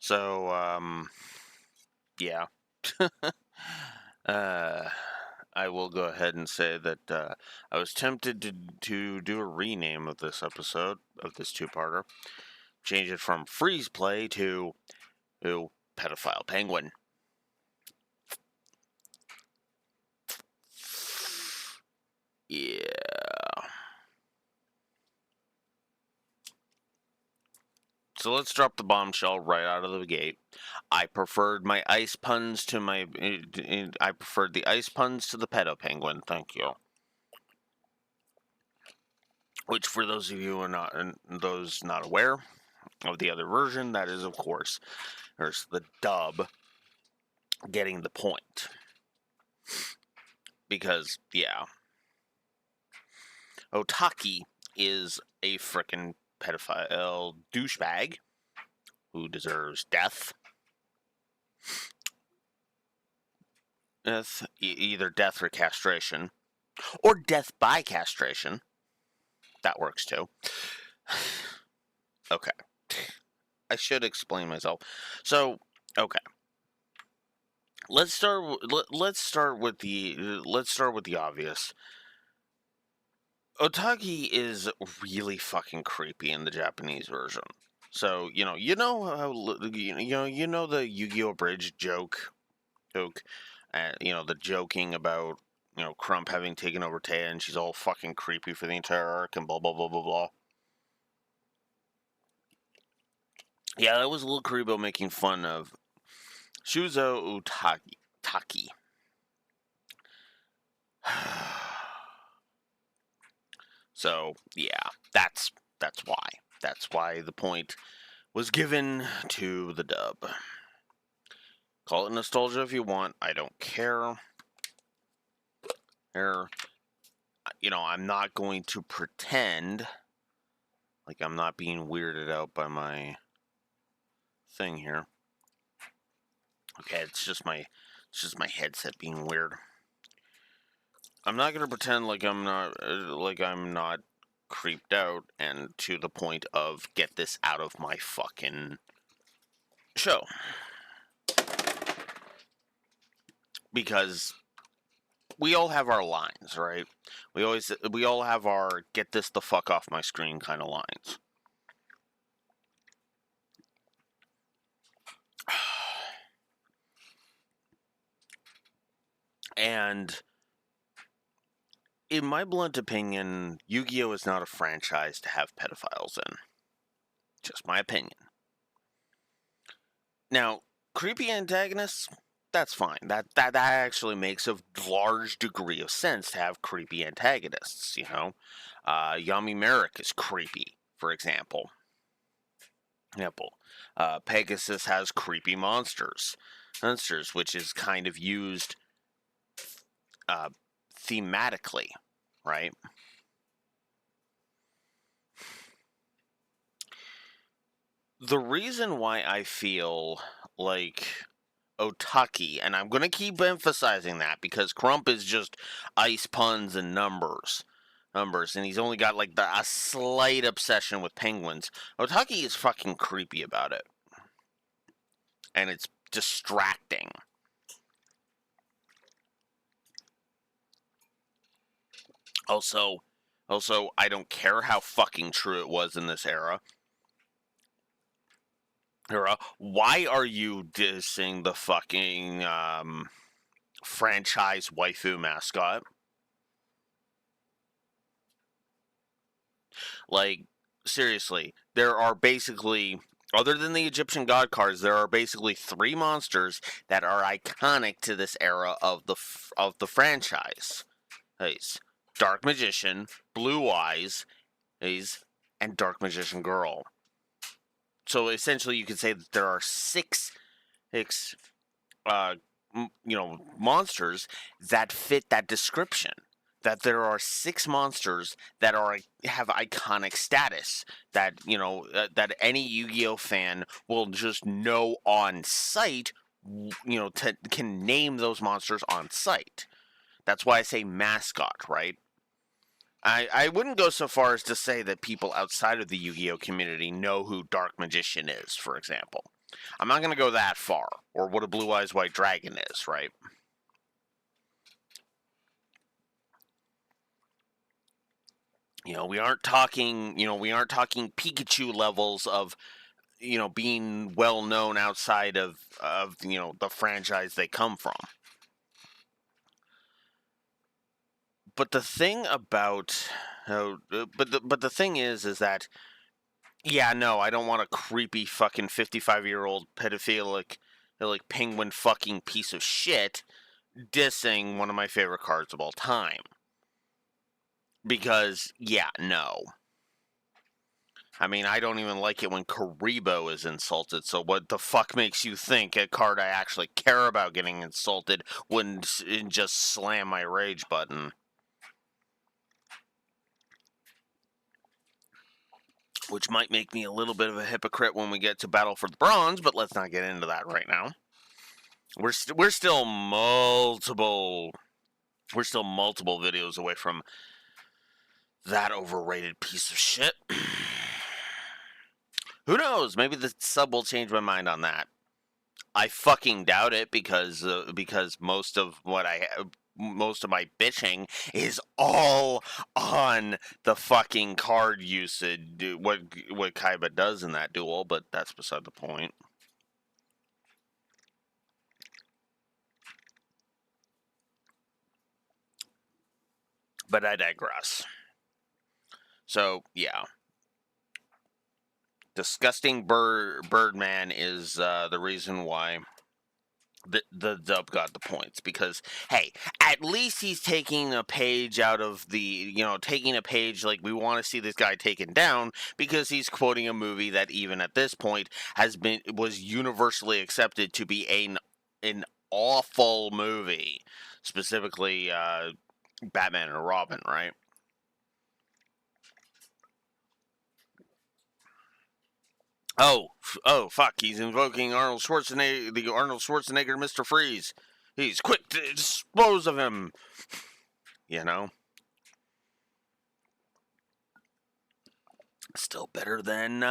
So, yeah. uh, I will go ahead and say that I was tempted to do a rename of this episode, of this two-parter. Change it from Freeze Play to Pedophile Penguin. Yeah. So let's drop the bombshell right out of the gate. I preferred my ice puns to I preferred the ice puns to the pedo penguin. Thank you. Which, for those of you who are not, those not aware of the other version, that is, of course, there's the dub getting the point. Because, yeah, Otaki is a frickin' pedophile douchebag who deserves death. Either death or castration. Or death by castration. That works too. Okay. I should explain myself. So, okay. Let's start with the obvious. Otaki is really fucking creepy in the Japanese version. So, you know how you know the Yu-Gi-Oh bridge joke, the joking about Crump having taken over Taya and she's all fucking creepy for the entire arc and blah blah blah blah blah. Yeah, that was a little creepy about making fun of Shuzo Utaki. So, yeah, that's why. That's why the point was given to the dub. Call it nostalgia if you want. I don't care. I'm not going to pretend like I'm not being weirded out by my thing here. Okay, it's just my headset being weird. I'm not gonna pretend like I'm not creeped out and to the point of get this out of my fucking show. Because we all have our lines, right? We all have our get this the fuck off my screen kind of lines. And in my blunt opinion, Yu-Gi-Oh is not a franchise to have pedophiles in. Just my opinion. Now, creepy antagonists, that's fine. That actually makes a large degree of sense to have creepy antagonists, Yami Merrick is creepy, for example. Pegasus has creepy monsters, which is kind of used thematically, right? The reason why I feel like Otaki, and I'm going to keep emphasizing that because Crump is just ice puns and numbers, and he's only got like a slight obsession with penguins. Otaki is fucking creepy about it, and it's distracting. Also, I don't care how fucking true it was in this era. Why are you dissing the fucking franchise waifu mascot? Like, seriously, there are basically, other than the Egyptian god cards, there are basically 3 monsters that are iconic to this era of the franchise. Dark Magician, Blue Eyes, and Dark Magician Girl. So essentially, you could say that there are 6 monsters that fit that description. That there are 6 monsters that have iconic status that that any Yu-Gi-Oh fan will just know on sight. Can name those monsters on sight. That's why I say mascot, right? I wouldn't go so far as to say that people outside of the Yu-Gi-Oh community know who Dark Magician is, for example. I'm not going to go that far, or what a blue eyes white dragon is, right? We aren't talking, Pikachu levels of, being well known outside of the franchise they come from. But the thing about, but the thing is that, yeah, no, I don't want a creepy fucking 55-year-old pedophilic, like penguin fucking piece of shit dissing one of my favorite cards of all time. Because, yeah, no. I mean, I don't even like it when Karibo is insulted, so what the fuck makes you think a card I actually care about getting insulted wouldn't just slam my rage button? Which might make me a little bit of a hypocrite when we get to Battle for the Bronze, but let's not get into that right now. We're still multiple videos away from that overrated piece of shit. Who knows? Maybe the sub will change my mind on that. I fucking doubt it because most of my bitching is all on the fucking card usage. What Kaiba does in that duel, but that's beside the point. But I digress. So yeah, disgusting Birdman is the reason why the dub got the points, because hey, at least he's taking a page out of the, taking a page, like, we want to see this guy taken down, because he's quoting a movie that even at this point was universally accepted to be an awful movie, specifically Batman and Robin, right? Oh, fuck! He's invoking Arnold Schwarzenegger, the Arnold Schwarzenegger Mr. Freeze. He's quick to dispose of him. Still better than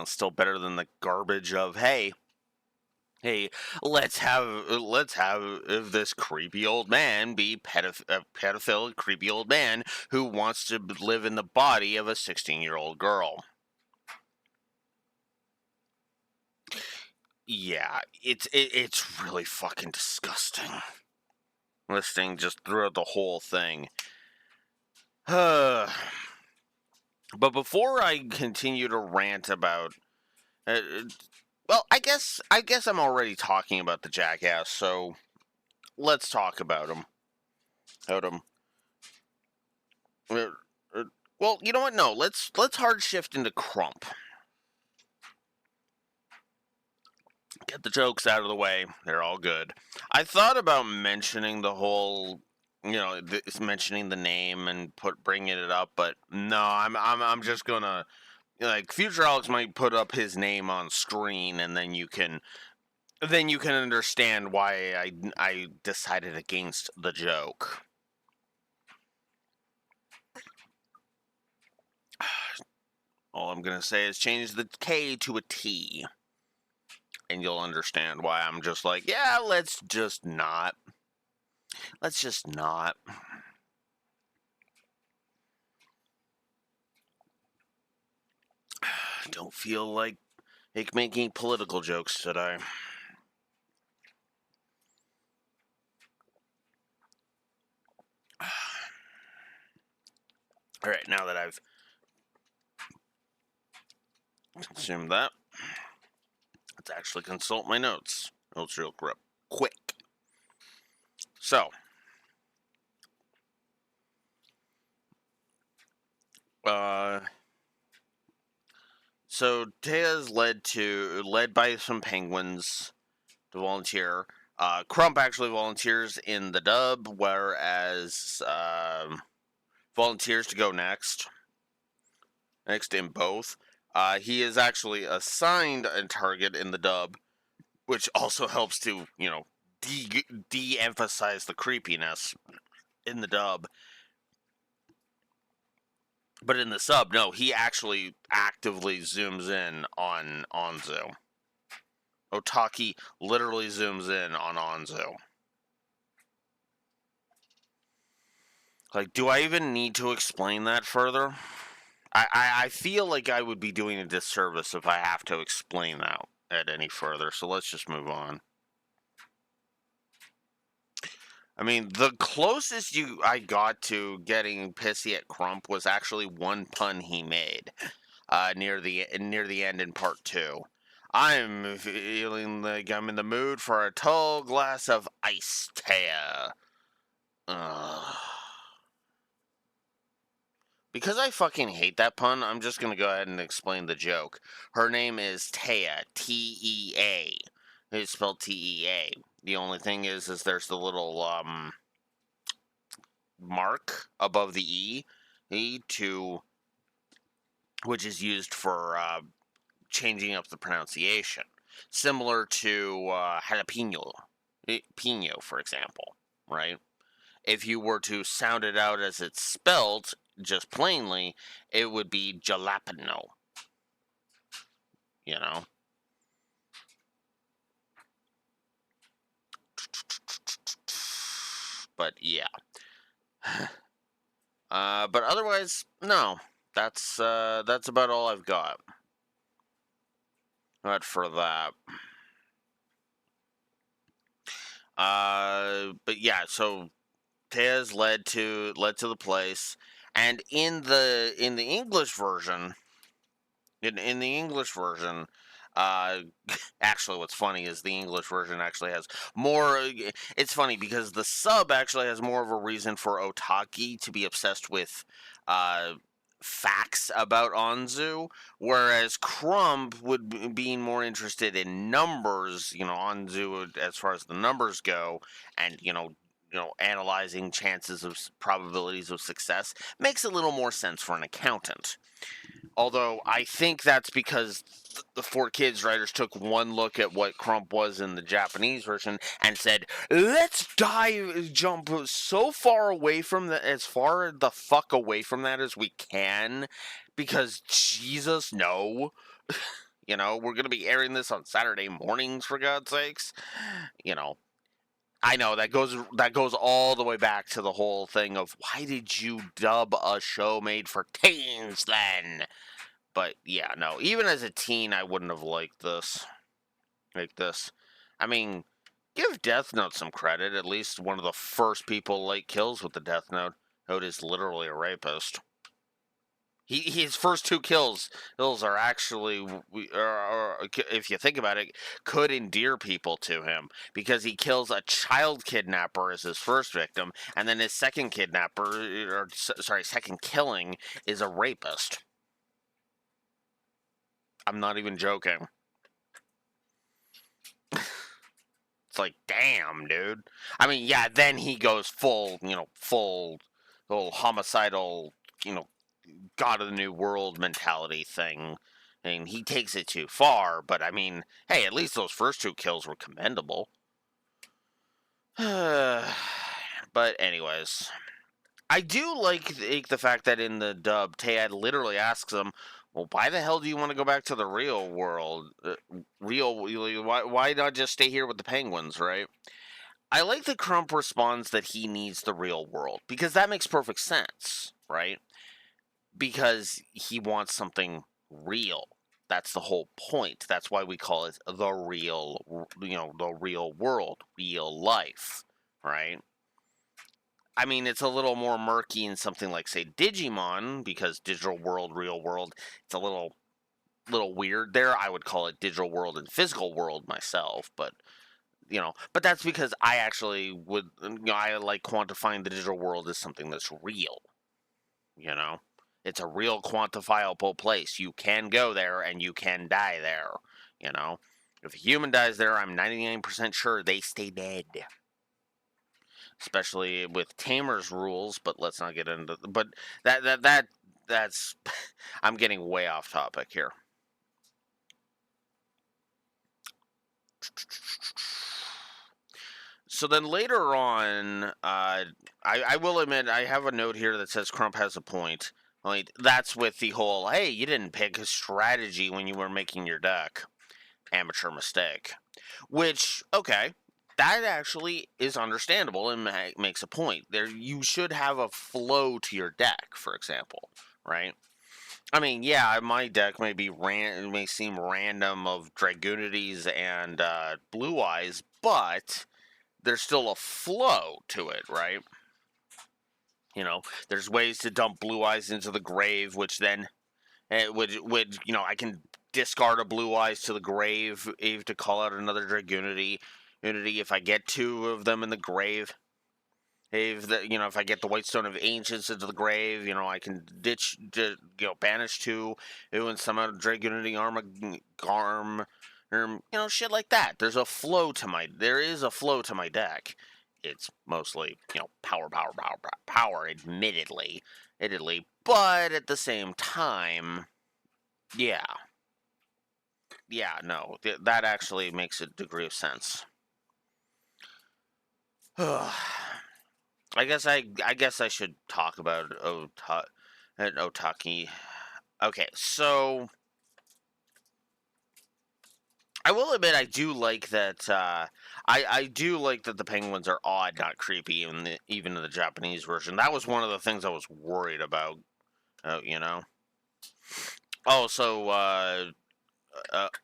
still better than the garbage of hey, let's have this creepy old man be a pedophile creepy old man who wants to live in the body of a 16-year-old girl. Yeah, it's really fucking disgusting listening just throughout the whole thing. But before I continue to rant about, well, I guess I'm already talking about the jackass, so let's talk about him. Well, you know what? No, let's hard shift into Crump. Get the jokes out of the way; they're all good. I thought about mentioning the whole, mentioning the name and bringing it up, but no, I'm just gonna, like, Future Alex might put up his name on screen, and then you can understand why I decided against the joke. All I'm gonna say is change the K to a T, and you'll understand why I'm just like, yeah, let's just not. Don't feel like making political jokes today. Alright, now that I've consumed that, let's actually consult my notes. Notes real quick. So, Tea's led by some penguins to volunteer. Crump actually volunteers in the dub, whereas volunteers to go next in both. He is actually assigned a target in the dub, which also helps to, de-emphasize the creepiness in the dub. But in the sub, no, he actually actively zooms in on Anzu. Otaki literally zooms in on Anzu. Like, do I even need to explain that further? I feel like I would be doing a disservice if I have to explain that any further, so let's just move on. I mean, the closest I got to getting pissy at Crump was actually one pun he made near the end in part 2. I'm feeling like I'm in the mood for a tall glass of ice, Taya. Because I fucking hate that pun, I'm just gonna go ahead and explain the joke. Her name is Tea, T-E-A. It's spelled T-E-A. The only thing is there's the little mark above the to which is used for changing up the pronunciation, similar to jalapeno, pino, for example, right? If you were to sound it out as it's spelled, just plainly, it would be jalapeno. You know? But yeah. But otherwise, no. That's about all I've got. But for that. But yeah, so Tez led to the place, and in the English version, in the English version, uh, actually, what's funny is the English version actually has more. It's funny because the sub actually has more of a reason for Otaki to be obsessed with uh, facts about Anzu, whereas Crump would be more interested in numbers. You know, Anzu as far as the numbers go, and analyzing chances of probabilities of success makes a little more sense for an accountant. Although I think that's because the Four Kids writers took one look at what Crump was in the Japanese version and said, "Let's jump so far away from that, as far the fuck away from that as we can, because Jesus, no." We're gonna be airing this on Saturday mornings, for God's sakes. I know that goes all the way back to the whole thing of, why did you dub a show made for teens then? But yeah, no. Even as a teen, I wouldn't have liked this. I mean, give Death Note some credit. At least one of the first people Light kills with the Death Note. Note is literally a rapist. His first two kills are actually, if you think about it, could endear people to him, because he kills a child kidnapper as his first victim, and then his second second killing is a rapist. I'm not even joking. It's like, damn, dude. I mean, yeah, then he goes full homicidal, God of the New World mentality thing. And he takes it too far, but I mean, hey, at least those first two kills were commendable. But anyways, I do like the fact that in the dub, Tayad literally asks him, "Well, why the hell do you want to go back to the real world? Why not just stay here with the penguins, right?" I like that Crump responds that he needs the real world, because that makes perfect sense, right? Because he wants something real. That's the whole point. That's why we call it the real, the real world, real life, right? I mean, it's a little more murky in something like, say, Digimon, because digital world, real world, it's a little weird there. I would call it digital world and physical world myself, but that's because I actually would, I like quantifying the digital world as something that's real. It's a real quantifiable place. You can go there and you can die there. If a human dies there, I'm 99% sure they stay dead. Especially with Tamer's rules, but let's not get into. But that's. I'm getting way off topic here. So then later on, I will admit I have a note here that says Crump has a point. Like, that's with the whole, hey, you didn't pick a strategy when you were making your deck. Amateur mistake. Which, okay, that actually is understandable and makes a point. There, you should have a flow to your deck, for example, right? I mean, yeah, my deck may seem random of Dragoonities and Blue Eyes, but there's still a flow to it, right? You know, there's ways to dump Blue Eyes into the grave, which then would I can discard a Blue Eyes to the grave to call out another Dragoonity. If I get two of them in the grave, if I get the Whitestone of Ancients into the grave, I can banish two, and some out of Dragoonity Garm, shit like that. There is a flow to my deck. It's mostly, power, admittedly, but at the same time, yeah, no, that actually makes a degree of sense. I guess I should talk about Otaki. Okay, so I will admit I do like that. I do like that the penguins are odd, not creepy, even in the Japanese version. That was one of the things I was worried about. Oh, so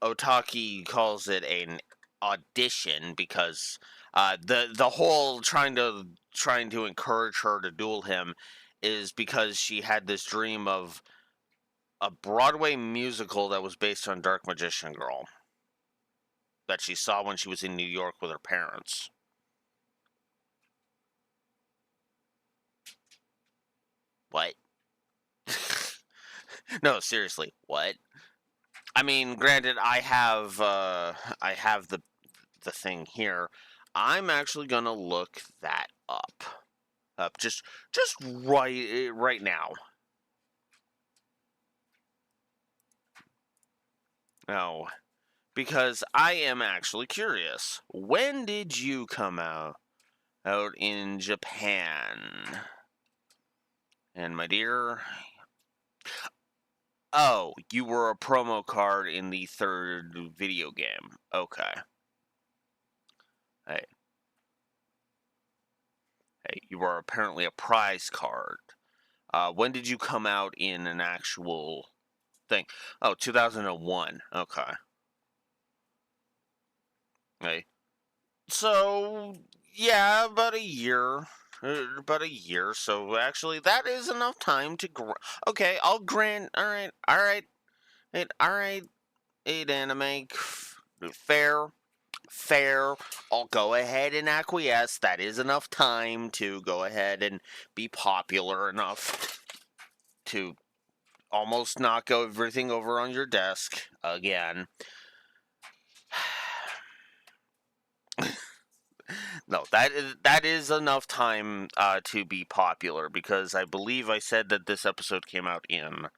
Otaki calls it an audition because the whole trying to encourage her to duel him is because she had this dream of a Broadway musical that was based on Dark Magician Girl that she saw when she was in New York with her parents. What? No, seriously, what? I mean, granted, I have the thing here. I'm actually gonna look that up just right now. No, because I am actually curious. When did you come out in Japan? And my dear, oh, you were a promo card in the third video game. Okay. Hey, you were apparently a prize card. When did you come out in an actual thing? Oh, 2001. Okay. Hey. So, yeah, about a year. About a year. So, actually, that is enough time to. Okay, I'll grant. Alright, alright. Alright, anime. Fair. Fair. I'll go ahead and acquiesce. That is enough time to go ahead and be popular enough to almost knock everything over on your desk again. No, that is enough time to be popular because I believe I said that this episode came out in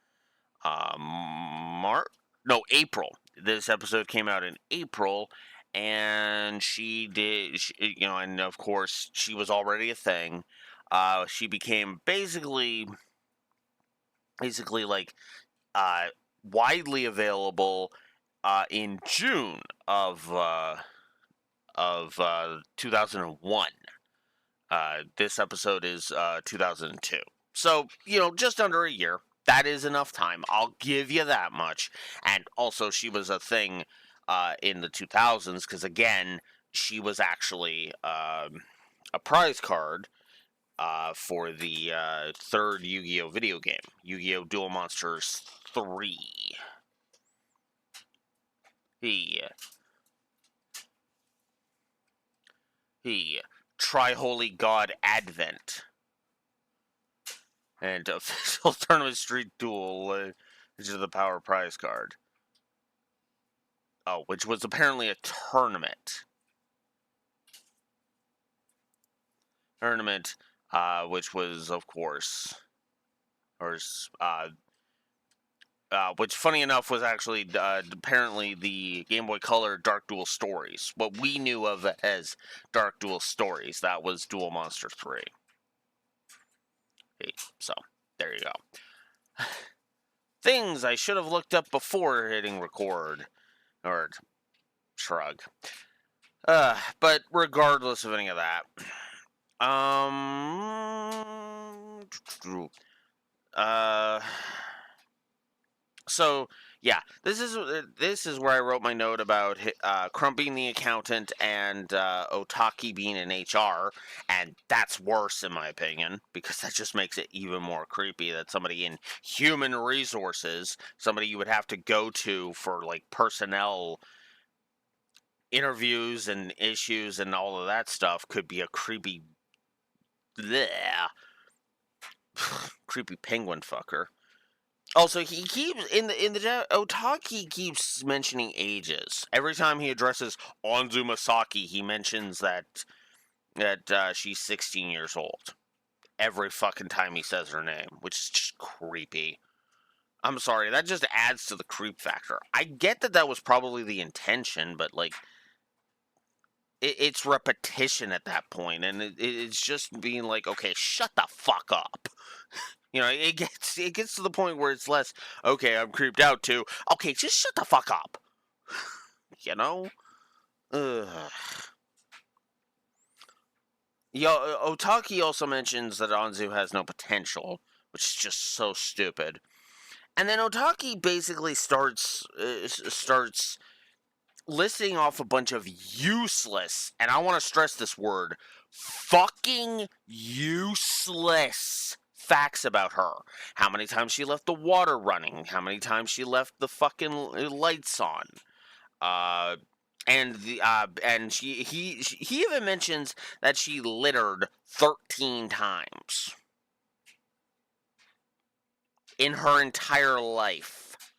March. No, April. This episode came out in April, and and of course she was already a thing. She became basically like uh, widely available in June of 2001. This episode is 2002. So, just under a year. That is enough time. I'll give you that much. And also, she was a thing in the 2000s because, again, she was actually a prize card for the third Yu-Gi-Oh! Video game, Yu-Gi-Oh! Duel Monsters 3. He He, Tri-Holy God Advent, and official Tournament Street Duel, which is the Power Prize card. Oh, which was apparently a tournament. Which was, of course, which, funny enough, was actually apparently the Game Boy Color Dark Duel Stories. What we knew of as Dark Duel Stories. That was Duel Monster 3. Okay, so, there you go. Things I should have looked up before hitting record. Or shrug. But regardless of any of that, uh, so yeah, this is where I wrote my note about Crump being the accountant and Otaki being in HR, and that's worse in my opinion because that just makes it even more creepy that somebody in human resources, somebody you would have to go to for like personnel interviews and issues and all of that stuff, could be a creepy, bleh, creepy penguin fucker. Also, he keeps Otaki keeps mentioning ages. Every time he addresses Anzu Masaki, he mentions that she's 16 years old. Every fucking time he says her name, which is just creepy. I'm sorry, that just adds to the creep factor. I get that was probably the intention, but like, it's repetition at that point, and it's just being like, okay, shut the fuck up. You know, it gets to the point where it's less, okay, I'm creeped out to, okay, just shut the fuck up. You know? Ugh. Otaki also mentions that Anzu has no potential, which is just so stupid. And then Otaki basically starts listing off a bunch of useless, and I want to stress this word, fucking useless facts about her. How many times she left the water running, how many times she left the fucking lights on. And he even mentions that she littered 13 times in her entire life.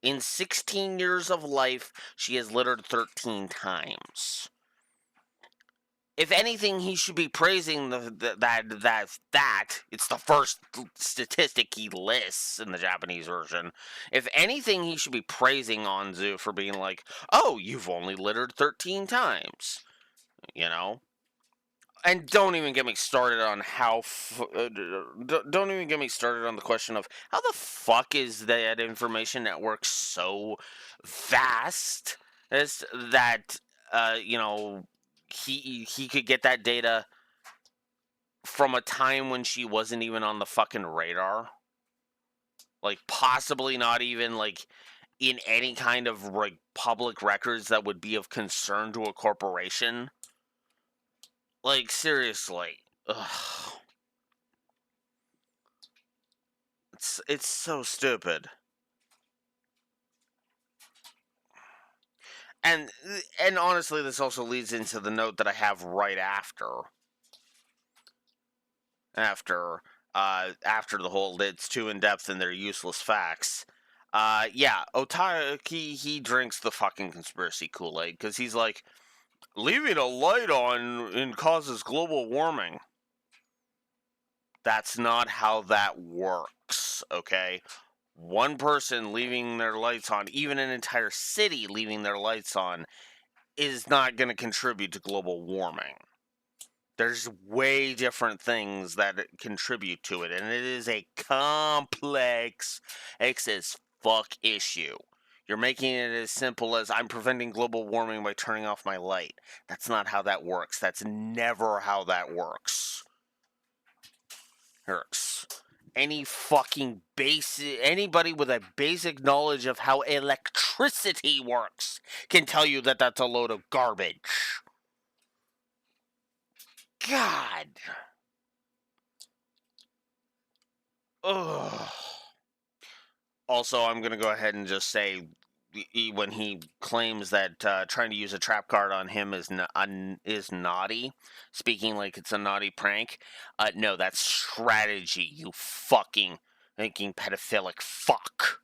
In 16 years of life, she has littered 13 times. If anything, he should be praising that it's the first statistic he lists in the Japanese version. If anything, he should be praising Anzu for being like, "Oh, you've only littered 13 times," you know. And don't even get me started on don't even get me started on the question of how the fuck is that information network so vast as that you know, he could get that data from a time when she wasn't even on the fucking radar, like possibly not even like in any kind of like public records that would be of concern to a corporation. Like seriously. Ugh. It's so stupid. And honestly, this also leads into the note that I have right after the whole it's too in depth and they're useless facts. Yeah, Otaki, he drinks the fucking conspiracy Kool-Aid because he's like, leaving a light on and causes global warming. That's not how that works, okay? One person leaving their lights on, even an entire city leaving their lights on, is not going to contribute to global warming. There's way different things that contribute to it, and it is a complex, as fuck issue. You're making it as simple as I'm preventing global warming by turning off my light. That's not how that works. That's never how that works. Any fucking anybody with a basic knowledge of how electricity works can tell you that that's a load of garbage. God. Ugh. Also, I'm going to go ahead and just say, when he claims that trying to use a trap card on him is naughty, speaking like it's a naughty prank, no, that's strategy, you fucking thinking pedophilic fuck.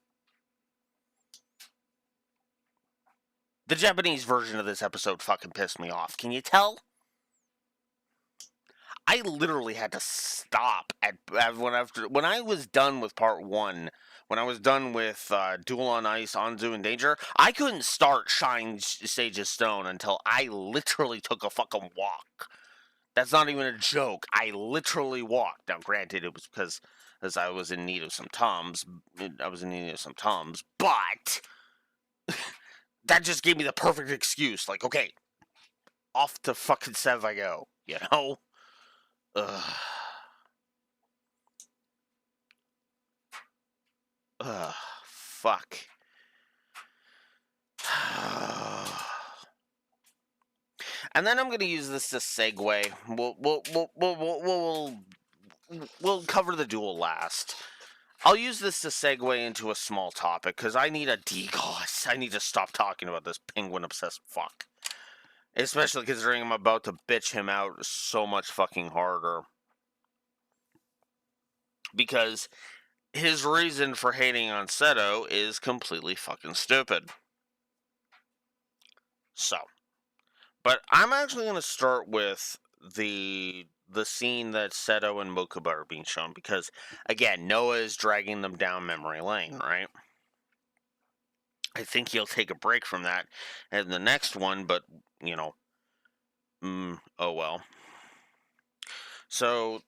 The Japanese version of this episode fucking pissed me off. Can you tell? I literally had to stop when I was done with part one. When I was done with Duel on Ice, Anzu in Danger, I couldn't start Shine Sage of Stone until I literally took a fucking walk. That's not even a joke. I literally walked. Now, granted, it was because because I was in need of some Tums. But that just gave me the perfect excuse. Like, okay, off to fucking Sev I go, you know? Ugh. Ugh. Fuck. And then I'm gonna use this to segue. We'll cover the duel last. I'll use this to segue into a small topic because I need a degoss. I need to stop talking about this penguin obsessed fuck. Especially considering I'm about to bitch him out so much fucking harder. Because his reason for hating on Seto is completely fucking stupid. So, but I'm actually going to start with the scene that Seto and Mokuba are being shown because, again, Noah is dragging them down memory lane, right? I think he'll take a break from that in the next one, but, you know, oh well. So,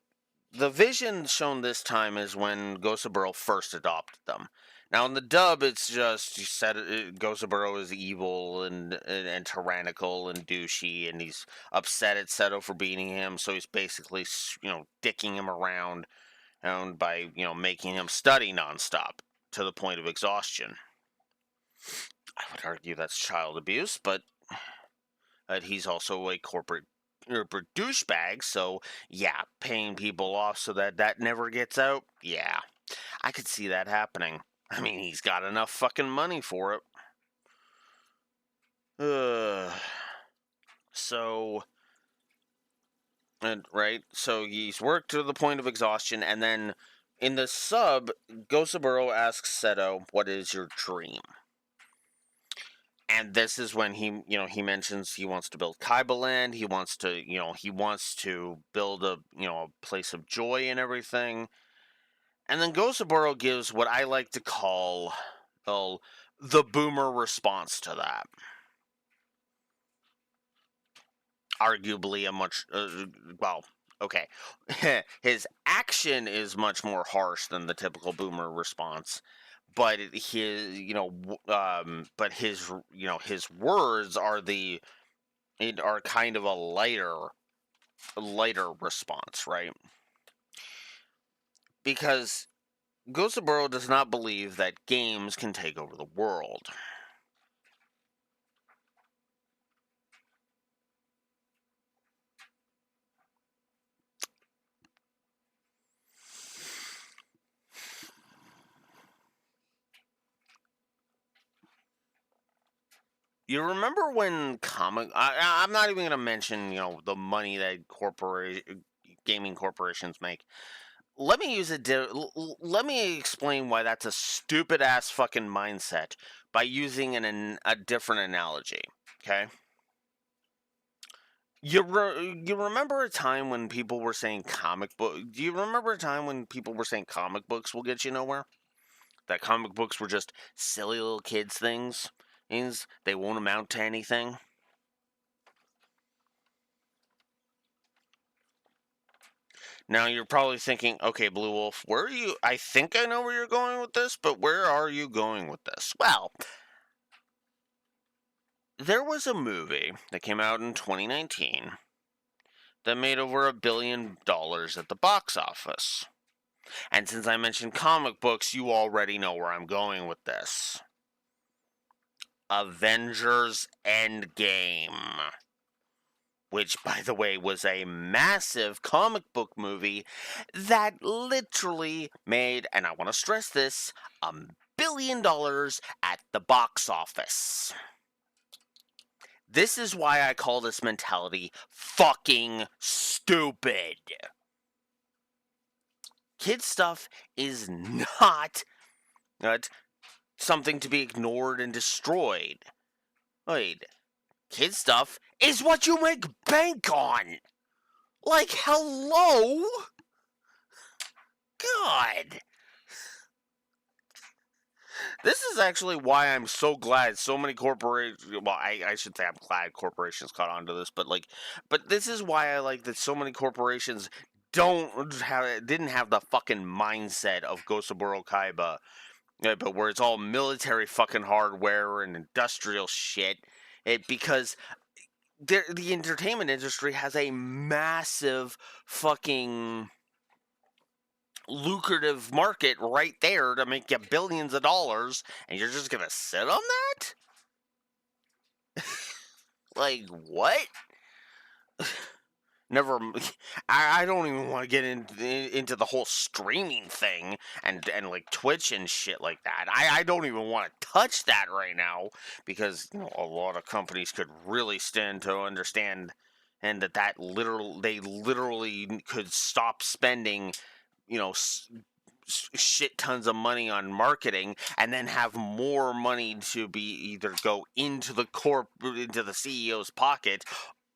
the vision shown this time is when Gosaburo first adopted them. Now, in the dub, it's just you said Gosaburo is evil and tyrannical and douchey, and he's upset at Seto for beating him, so he's basically, dicking him around by, making him study nonstop to the point of exhaustion. I would argue that's child abuse, but he's also a corporate douchebag, so yeah, paying people off so that never gets out, yeah. I could see that happening. I mean, he's got enough fucking money for it. So, so he's worked to the point of exhaustion, and then in the sub, Gosaburo asks Seto, "What is your dream?" And this is when he mentions he wants to build Kaiba Land. He wants to build a place of joy and everything. And then Gosaburo gives what I like to call, the boomer response to that. Arguably a much, okay. His action is much more harsh than the typical boomer response, but his words are kind of a lighter response, right? Because Gosaburo does not believe that games can take over the world. You remember when I'm not even going to mention, the money that gaming corporations make. Let me let me explain why that's a stupid ass fucking mindset by using a different analogy. Okay. You remember a time when people were saying comic book? Do you remember a time when people were saying comic books will get you nowhere? That comic books were just silly little kids things. Means they won't amount to anything. Now you're probably thinking, okay, Blue Wolf, where are you? I think I know where you're going with this, but where are you going with this? Well, there was a movie that came out in 2019 that made over $1 billion at the box office. And since I mentioned comic books, you already know where I'm going with this. Avengers Endgame. Which, by the way, was a massive comic book movie that literally made, and I want to stress this, $1 billion at the box office. This is why I call this mentality fucking stupid. Kid stuff is not something to be ignored and destroyed. Wait, kid stuff is what you make bank on. Like, hello? God. This is actually why I'm so glad so many corporations, well, I should say I'm glad corporations caught on to this, but this is why I like that so many corporations didn't have the fucking mindset of Gosaburo Kaiba, but where it's all military fucking hardware and industrial shit. Because the entertainment industry has a massive fucking lucrative market right there to make you billions of dollars, and you're just gonna sit on that? Like, what? Never. I don't even want to get into the whole streaming thing and like Twitch and shit like that. I don't even want to touch that right now because a lot of companies could really stand to understand, and they literally could stop spending, shit tons of money on marketing and then have more money to be either go into the CEO's pocket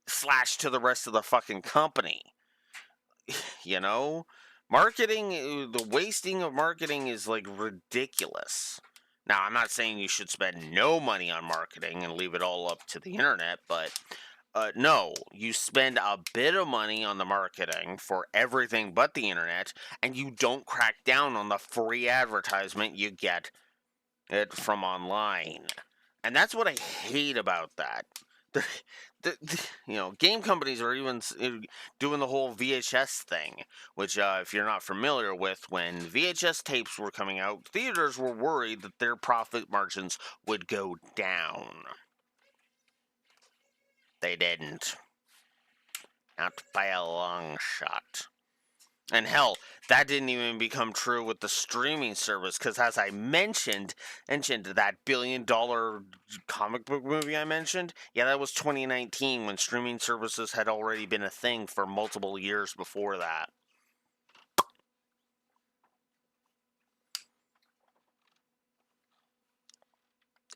/ to the rest of the fucking company. Marketing, the wasting of marketing is like ridiculous. Now, I'm not saying you should spend no money on marketing and leave it all up to the internet, but no, you spend a bit of money on the marketing for everything but the internet, and you don't crack down on the free advertisement you get from online. And that's what I hate about that. Game companies are even doing the whole VHS thing, which, if you're not familiar with, when VHS tapes were coming out, theaters were worried that their profit margins would go down. They didn't. Not by a long shot. And hell, that didn't even become true with the streaming service, because as I mentioned that $1 billion comic book movie I mentioned, yeah, that was 2019 when streaming services had already been a thing for multiple years before that.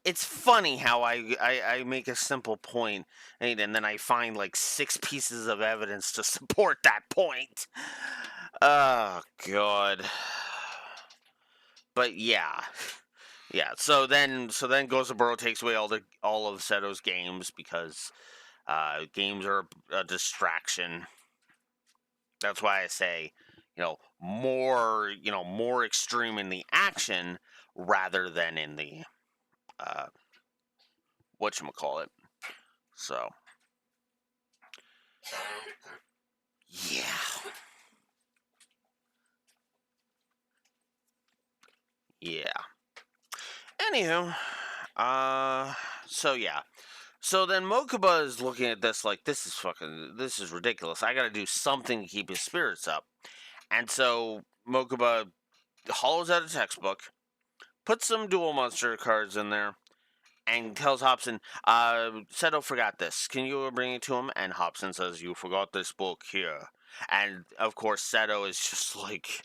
It's funny how I make a simple point, and then I find like 6 pieces of evidence to support that point. Oh, God. But yeah. So then Gozaburo takes away all of Seto's games because games are a distraction. That's why I say, more extreme in the action rather than in the whatchamacallit. So yeah. Yeah. Anywho, so yeah. So then Mokuba is looking at this like, this is ridiculous. I gotta do something to keep his spirits up. And so Mokuba hollows out a textbook, puts some Duel Monster cards in there, and tells Hobson, Seto forgot this. Can you bring it to him? And Hobson says, you forgot this book here. And, of course, Seto is just like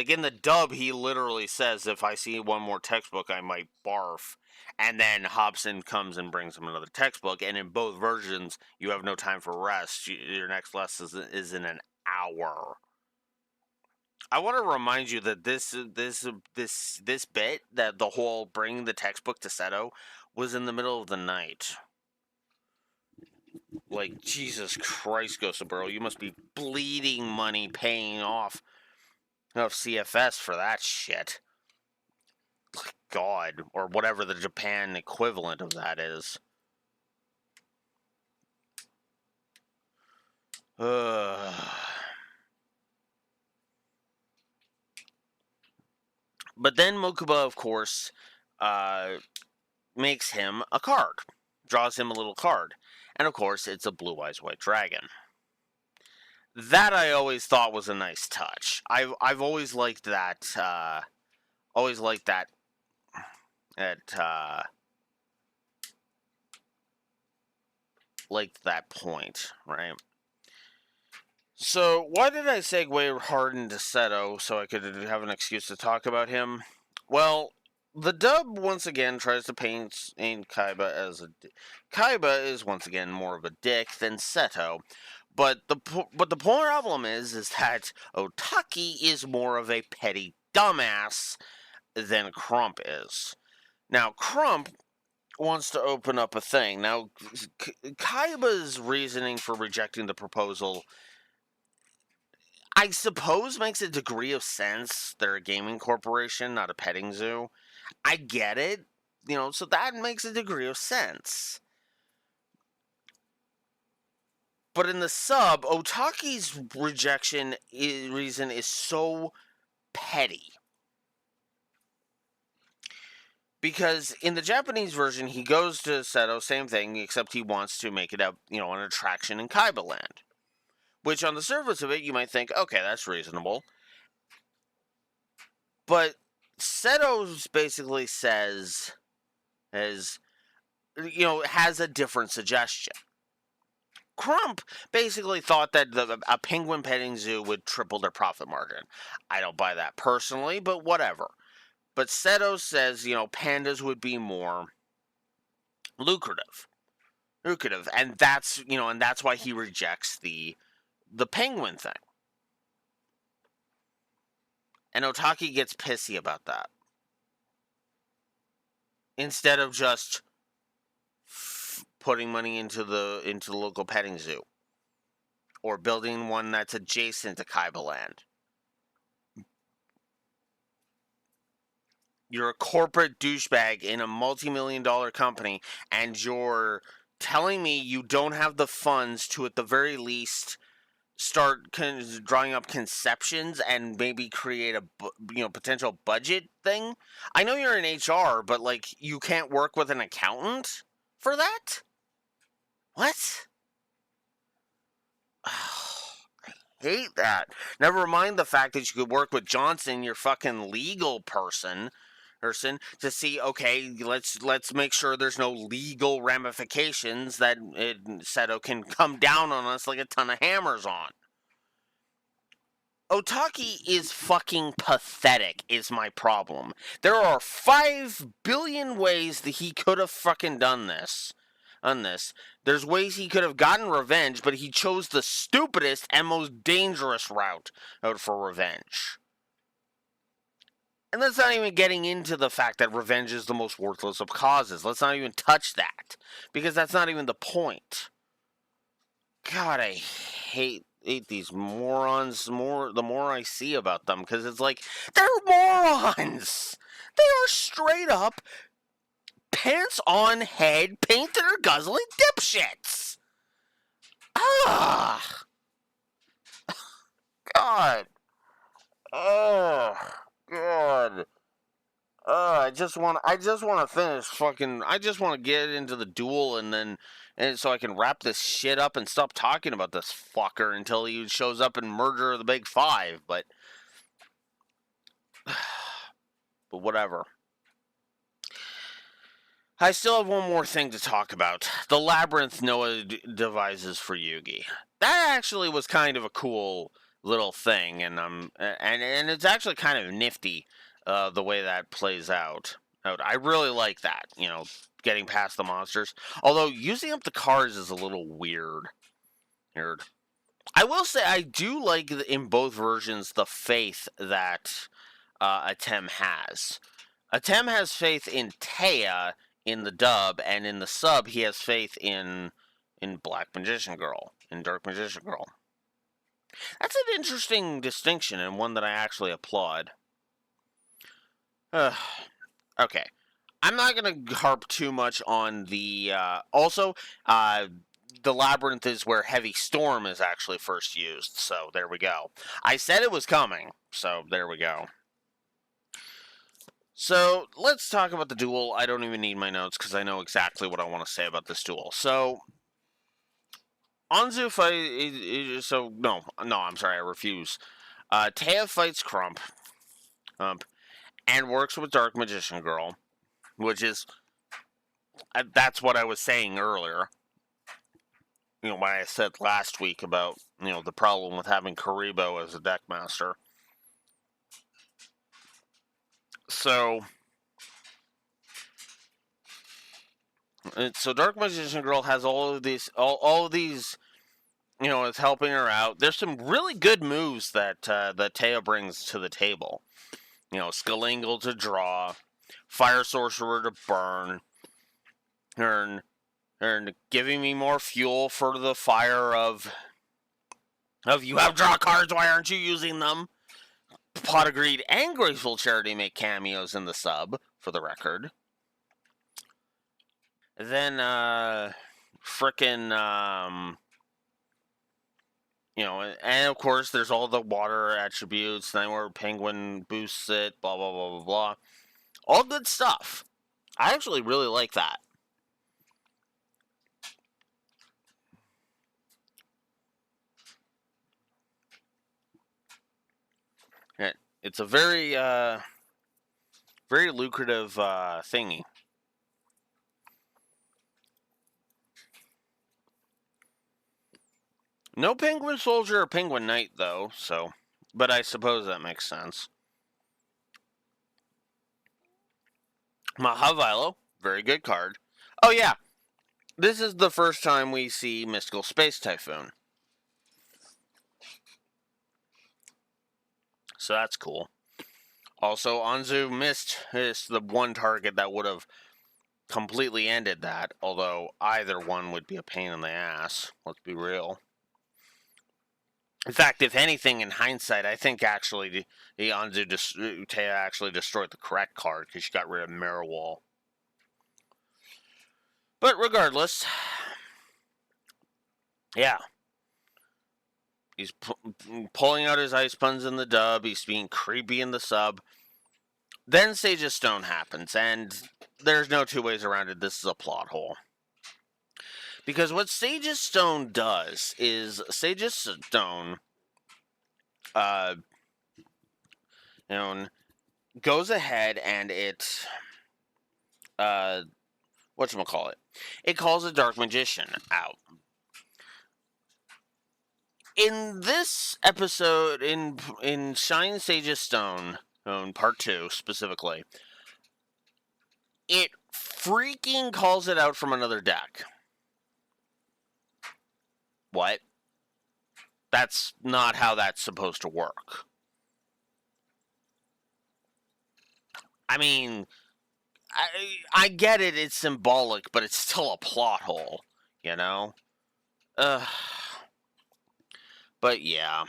in the dub, he literally says, if I see one more textbook, I might barf. And then Hobson comes and brings him another textbook. And in both versions, you have no time for rest. Your next lesson is in an hour. I want to remind you that this bit, that the whole bringing the textbook to Seto, was in the middle of the night. Like, Jesus Christ, Gosaburo, you must be bleeding money paying off CFS for that shit. God, or whatever the Japan equivalent of that is. But then Mokuba, of course, makes him a card. Draws him a little card. And of course, it's a Blue Eyes White Dragon. That I always thought was a nice touch. I've always liked that. Always liked that. Liked that point, right? So why did I segue hard into Seto so I could have an excuse to talk about him? Well, the dub once again tries to paint Kaiba as Kaiba is once again more of a dick than Seto. But the problem is that Otaki is more of a petty dumbass than Crump is. Now, Crump wants to open up a thing. Now, Kaiba's reasoning for rejecting the proposal, I suppose makes a degree of sense. They're a gaming corporation, not a petting zoo. I get it, so that makes a degree of sense. But in the sub, Otaki's reason is so petty. Because in the Japanese version, he goes to Seto, same thing, except he wants to make it an attraction in Kaiba Land. Which on the surface of it, you might think, okay, that's reasonable. But Seto basically has a different suggestion. Crump basically thought that a penguin petting zoo would triple their profit margin. I don't buy that personally, but whatever. But Seto says, pandas would be more lucrative, and that's why he rejects the penguin thing. And Otaki gets pissy about that. Instead of just putting money into the local petting zoo or building one that's adjacent to Kaiba Land. You're a corporate douchebag in a multi-million-dollar company, and you're telling me you don't have the funds to, at the very least, start drawing up conceptions and maybe create a potential budget thing. I know you're in HR, but you can't work with an accountant for that? What? I hate that. Never mind the fact that you could work with Johnson, your fucking legal person, to see, okay, let's make sure there's no legal ramifications that Seto can come down on us like a ton of hammers on. Otaki is fucking pathetic, is my problem. There are 5 billion ways that he could have fucking done this. There's ways he could have gotten revenge, but he chose the stupidest and most dangerous route out for revenge. And that's not even getting into the fact that revenge is the most worthless of causes. Let's not even touch that, because that's not even the point. God, I hate these morons the more I see about them, because it's like, they're morons! They are straight up, pants on head, painted or guzzling dipshits! Ah! God! Oh, God! I just want to finish fucking. I just want to get into the duel and so I can wrap this shit up and stop talking about this fucker until he shows up in Murder of the Big Five. But whatever. I still have one more thing to talk about: the labyrinth Noah devises for Yugi. That actually was kind of a cool little thing, and it's actually kind of nifty. The way that plays out. I really like that, getting past the monsters. Although, using up the cars is a little weird. I will say, I do like, in both versions, the faith that Atem has. Atem has faith in Taya in the dub, and in the sub, he has faith in Black Magician Girl, in Dark Magician Girl. That's an interesting distinction, and one that I actually applaud. Okay. I'm not going to harp too much on the... the labyrinth is where Heavy Storm is actually first used, so there we go. I said it was coming, so there we go. So, let's talk about the duel. I don't even need my notes, because I know exactly what I want to say about this duel. So, Anzu fight... No, I'm sorry, I refuse. Taya fights Crump. And works with Dark Magician Girl, which is, that's what I was saying earlier, when I said last week about, the problem with having Karibo as a deck master. So Dark Magician Girl has all of these, is helping her out. There's some really good moves that Taya brings to the table. Skalingle to draw, Fire Sorcerer to burn, and giving me more fuel for the fire of If you have draw cards, why aren't you using them? Pot of Greed and Graceful Charity make cameos in the sub, for the record. Then, frickin', and of course, there's all the water attributes, then where Penguin boosts it, blah, blah, blah, blah, blah. All good stuff. I actually really like that. It's a very, very lucrative thingy. No Penguin Soldier or Penguin Knight, though, so... But I suppose that makes sense. Mahavilo, very good card. Oh, yeah. This is the first time we see Mystical Space Typhoon. So that's cool. Also, Anzu missed the one target that would have completely ended that, although either one would be a pain in the ass. Let's be real. In fact, if anything, in hindsight, I think actually the Anzu actually destroyed the correct card because she got rid of Mirror Wall. But regardless, yeah. He's pulling out his ice puns in the dub. He's being creepy in the sub. Then Sage's Stone happens, and there's no two ways around it. This is a plot hole. Because what Sage's Stone does is Sage's Stone, goes ahead and it, whatchamacallit, it calls a Dark Magician out. In this episode, in Shine Sage's Stone, Part 2 specifically, it freaking calls it out from another deck. What? That's not how that's supposed to work. I mean, I get it, it's symbolic, but it's still a plot hole, you know? But yeah.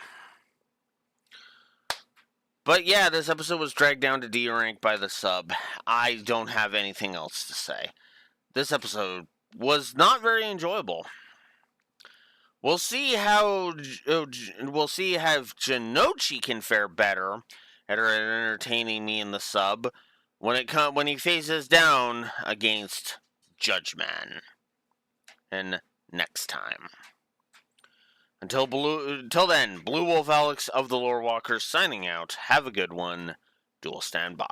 But yeah, this episode was dragged down to D rank by the sub. I don't have anything else to say. This episode was not very enjoyable. We'll see how Janochi can fare better at entertaining me in the sub when he faces down against Judgeman. And next time. Until then, Blue Wolf Alex of the Lore Walkers signing out. Have a good one. Duel stand by.